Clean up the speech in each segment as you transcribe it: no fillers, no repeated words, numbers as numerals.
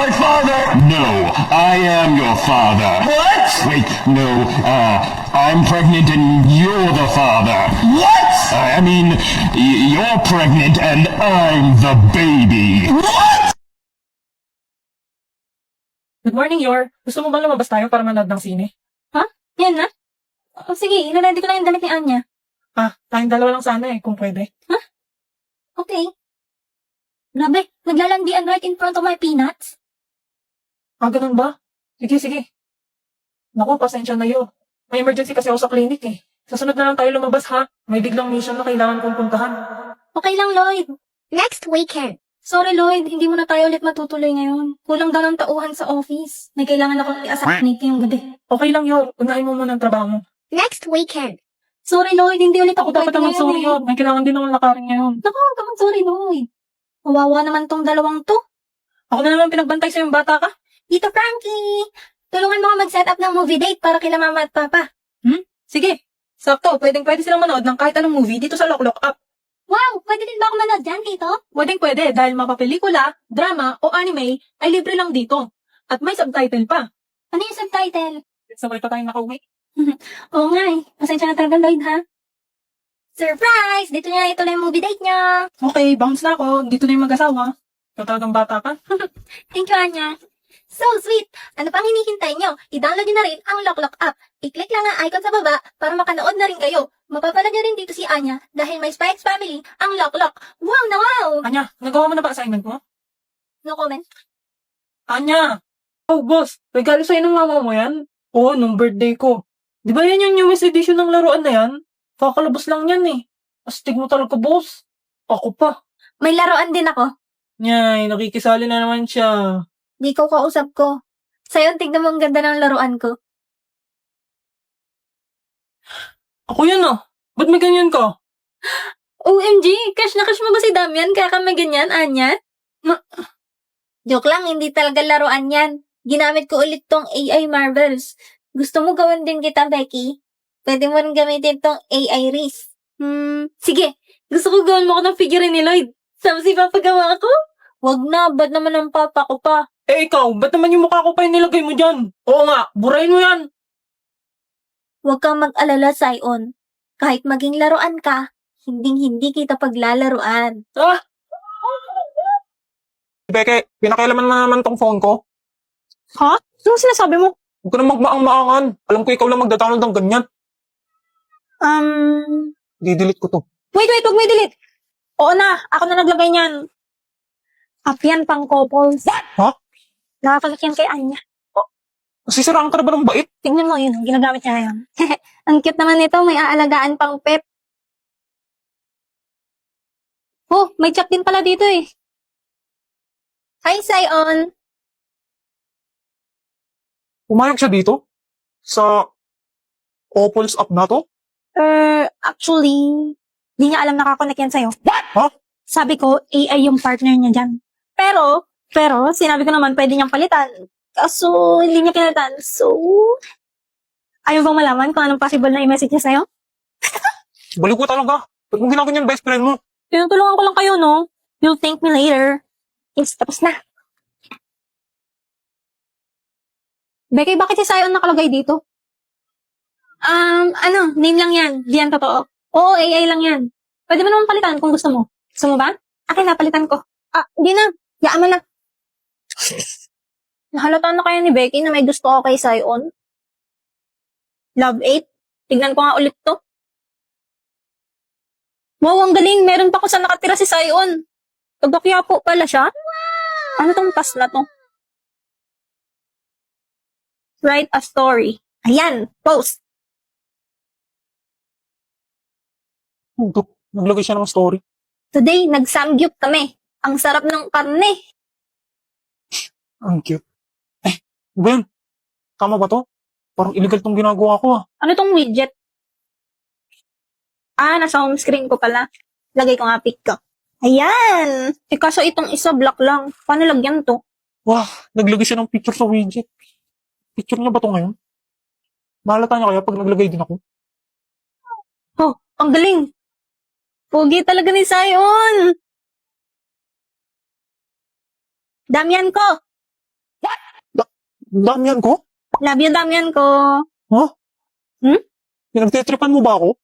my father? No, I am your father. What? Wait, no, I'm pregnant and you're the father. What? I mean, you're pregnant and I'm the baby. What? Good morning, Yor. Gusto mo bang lumabas tayo para manood ng sine? Ha? Yan na? Oh, sige, ilalandi ko lang yung damit ni Anya. Tayong dalawa lang sana kung pwede. Okay. Grabe, naglalandian right in front of my peanuts. Ganun ba? Sige. Naku, pasensya na yun. May emergency kasi ako sa clinic eh. Sa sunod na lang tayo lumabas ha. May biglang mission na kailangan kong puntahan. Okay lang, Lloyd. Next weekend. Sorry, Lloyd, hindi mo na tayo ulit matutuloy ngayon. Kulang daw ng tauhan sa office. May kailangan akong i-assassinate ngayong gabi. Okay lang yun. Unahin mo muna ang trabaho mo. Next weekend. Sorry, Lloyd, hindi ulit Ako ako dapat naman sorry yun. May kailangan din akong lakarin ngayon. Naku, huwag ka sorry, Lloyd. Kawawa naman tong dalawang to. Ako na naman pinagbantay sa yung bata ka. Tito Frankie, tulungan mo ako mag-set up ng movie date para kila mama at papa. Sige. Sakto, pwede silang manood ng kahit anong movie dito sa Lock Up. Wow, pwede din ba ako manood dyan, Tito? Pwede dahil mapapelikula, drama o anime ay libre lang dito. At may subtitle pa. Ano yung subtitle? Sabay pa tayong nakauwi. Oo nga eh. Pasensya na talaga, Lloyd, ha? Surprise! Dito niya ituloy yung movie date niya. Okay, bounce na ako. Dito na yung mag-asawa. Ikaw talagang bata ka. Thank you, Anya. So sweet! Ano pang hinihintay nyo? I-download nyo na rin ang Lock Up. I-click lang ang icon sa baba para makanood na rin kayo. Mapapala nyo rin dito si Anya dahil may Spikes Family ang Lock. Wow na wow! Anya, nagawa mo na ba assignment mo? No comment. Anya! Oh, boss. Regalo sa'yo ng mama mo yan? Oo, nung birthday ko. Di ba yan yung newest edition ng laruan na yan? Kakalabas lang yan eh. Astig mo talaga, boss. Ako pa. May laruan din ako. Nyay, nakikisali na naman siya. Di ko kausap ko. Sa'yo, tignan mo ang ganda ng laruan ko. Ako yan ah. Ba't may ganyan ka? OMG! Cash na cash mo ba si Damian kaya ka may ganyan, Anya? Joke lang, hindi talaga laruan yan. Ginamit ko ulit tong AI Marvels. Gusto mo gawin din kita, Becky? Pwede mo rin gamitin tong AI Reese. Sige. Gusto ko gawin mo ko ng figure ni Lloyd. Tapos ipapagawa ko? Wag na, ba't naman ang papa ko pa? Eh ikaw, ba't naman yung mukha ko pa yung nilagay mo dyan? Oo nga, burahin mo yan. Huwag kang mag-alala, Sion. Kahit maging laruan ka, hindi kita paglalaruan. Beke, pinakailaman mo naman tong phone ko. Ha? Ano sinasabi mo? Huwag ka na magmaang-maangan. Alam ko ikaw lang magda-download ng ganyan. Di-delete ko to. Wait, huwag mo i-delete. Oo na, ako na naglagay niyan. App yan pang couples. Ha? Nakakalat yan kay Anya. Sisiraan ka na ba ng bait? Tingnan mo yun, ginagamit niya ngayon. Ang cute naman nito, may aalagaan pang pet. Oh, may chat din pala dito eh. Hi, Sion. Pumayag siya dito? Sa Opals app na to? Actually, di niya alam nakakonect yan sa'yo. Ha? Sabi ko, AI yung partner niya dyan. Pero, sinabi ko naman pwede niyang palitan. Kaso, hindi niya pinalitan. So, ayaw bang malaman kung anong possible na i-message niya sa'yo? Baliw ko talaga. Ba't mo ginagawa yung best friend mo? Tinutulungan ko lang kayo, no? You'll thank me later. Yes, tapos na. Becky, bakit si Sion nakalagay dito? Name lang yan. Di yan totoo. Oo, AI lang yan. Pwede mo naman palitan kung gusto mo. Gusto mo ba? Akin na, palitan ko. Di na. Yaan mo na. Nahalata na kaya ni Becky na may gusto ko kay Sion? Love 8? Tignan ko nga ulit to. Wow, ang galing. Meron pa kung saan nakatira si Sion. Taga-Quiapo pala siya. Wow! Ano tong task na to? Write a story. Ayan, post. Naglagay siya ng story. Today, nag-samgyup kami. Ang sarap ng karne. Ang cute. Ben, tama ba to? Parang illegal tong ginagawa ko ah. Ano tong widget? Nasa home screen ko pala. Lagay ko nga pic ko. Ayan! Kaso itong isa black lang. Paano lagyan to? Wow, naglagay siya ng picture sa widget. Picture niya ba to ngayon? Mahalata niya kaya pag naglagay din ako? Oh, ang galing! Pogi talaga ni Sion! Damian ko! Damian ko? Love you, Damian ko. Ha? Hmm? Pinagtitripan mo ba ako?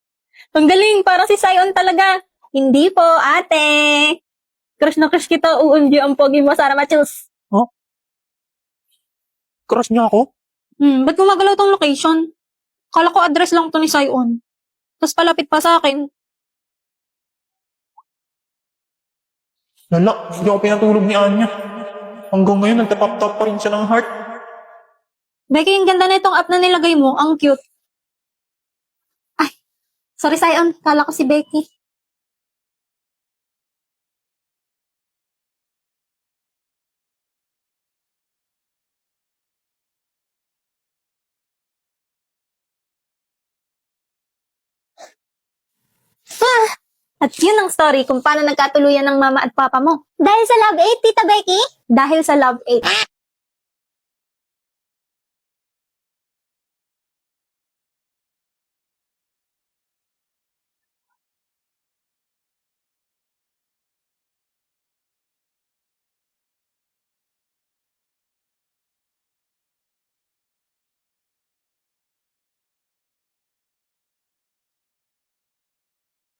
Ang galing, para si Sion talaga. Hindi po, ate. Crush na crush kita, UMG ang pogi mo, Sara Machus. Crush niya ako? Ba't gumagalaw tong location? Kala ko address lang to ni Sion. Tapos palapit pa sa akin. Lala, hindi ako pinatulog ni Anya. Hanggang ngayon, nagtatap-tap pa rin siya ng heart. Becky, ang ganda na itong app na nilagay mo. Ang cute. Ay, sorry Sion. Kala ko si Becky. At yun ang story kung paano nagkatuluyan ng mama at papa mo. Dahil sa Love 8, Tita Becky? Dahil sa Love 8.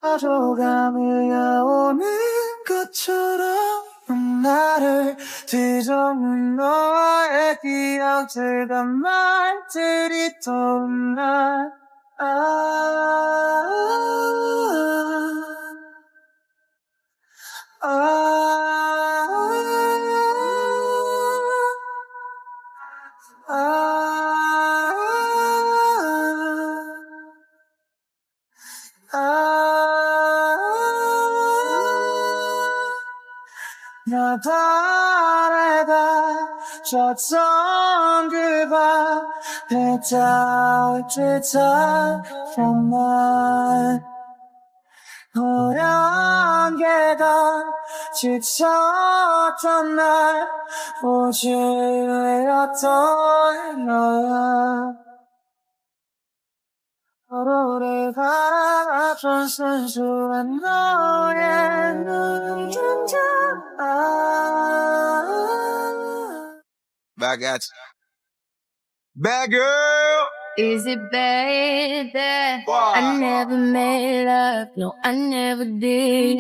하루가 밀려오는 것처럼 넌 나를 뒤덮는 너의 기억들과 말들이 떠올라 나 바래다 졌던 그 밤에 닿을 듯한 날 호연 계단 지쳤던 날 오직 외였던 너야 서로를 바라봤던 순수한 너의 눈동자 Back at you. Bad girl. Is it bad that Wow. I never made love? No, I never did.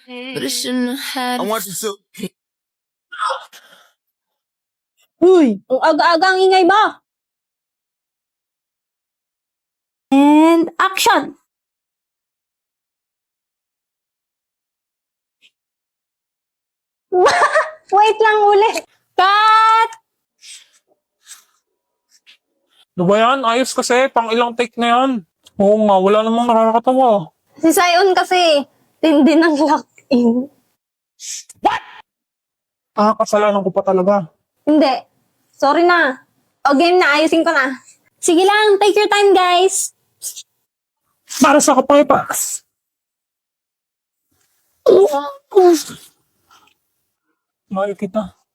But I shouldn't have had I it. want you to. Uy, ang aga-aga ang ingay ba? And action! Wait lang ulit. Cut! Ano ba yan? Ayos kasi, pang ilang take na yan. Oo nga, wala namang nakakatawa. Si Sion kasi, tindi ng lock-in. Kasalanan ko pa talaga. Hindi. Sorry na. O game na, ayusin ko na. Sige lang, take your time guys. Para sa kapaypas. Mahal kita.